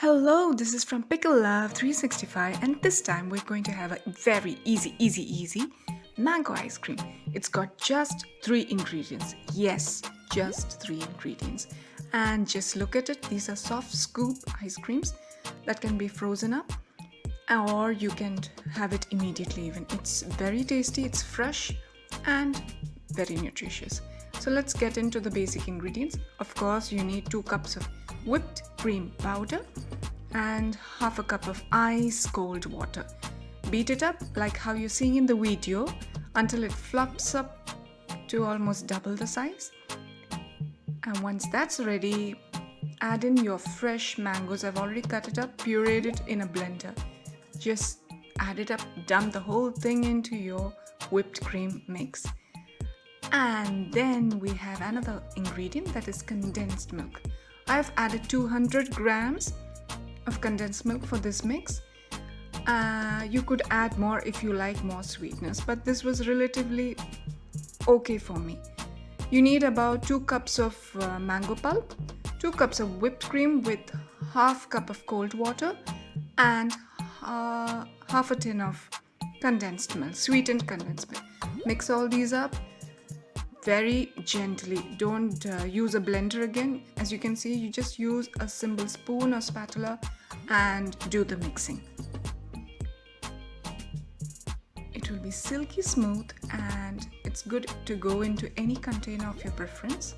Hello, this is from Pickle Love 365 and this time we're going to have a very easy mango ice cream. It's got just 3 ingredients. Yes, just 3 ingredients. And just look at it, these are soft scoop ice creams that can be frozen up or you can have it immediately even. It's very tasty, it's fresh and very nutritious. So let's get into the basic ingredients. Of course, you need 2 cups of whipped cream powder and half a cup of ice cold water. Beat it up like how you're seeing in the video until it fluffs up to almost double the size. And once that's ready, add in your fresh mangoes. I've already cut it up, pureed it in a blender. Just add it up, dump the whole thing into your whipped cream mix. And then we have another ingredient, that is condensed milk. I've added 200 grams of condensed milk for this mix. You could add more if you like more sweetness, but this was relatively okay for me. You need about 2 cups of mango pulp, 2 cups of whipped cream with half cup of cold water and half a tin of condensed milk, sweetened condensed milk. Mix all these up very gently. Don't use a blender again. As you can see, you just use a simple spoon or spatula and do the mixing. It will be silky smooth and it's good to go into any container of your preference.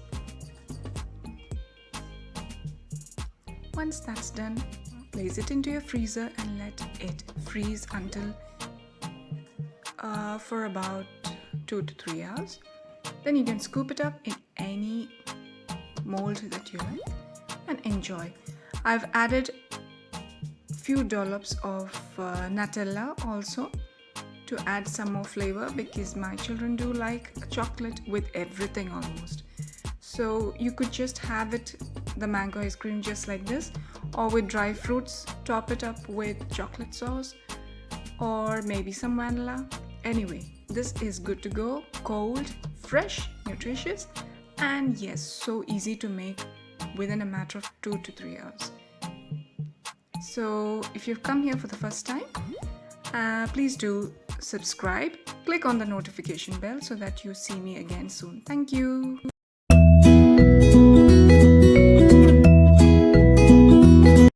Once that's done, place it into your freezer and let it freeze until for about 2 to 3 hours. Then you can scoop it up in any mold that you like and enjoy. I've added few dollops of Nutella also to add some more flavor because my children do like chocolate with everything almost. So you could just have it, the mango ice cream, just like this, or with dry fruits, top it up with chocolate sauce or maybe some vanilla. Anyway, this is good to go, cold, fresh, nutritious, and yes, so easy to make within a matter of 2 to 3 hours. So if you've come here for the first time, please do subscribe, click on the notification bell so that you see me again soon. Thank you.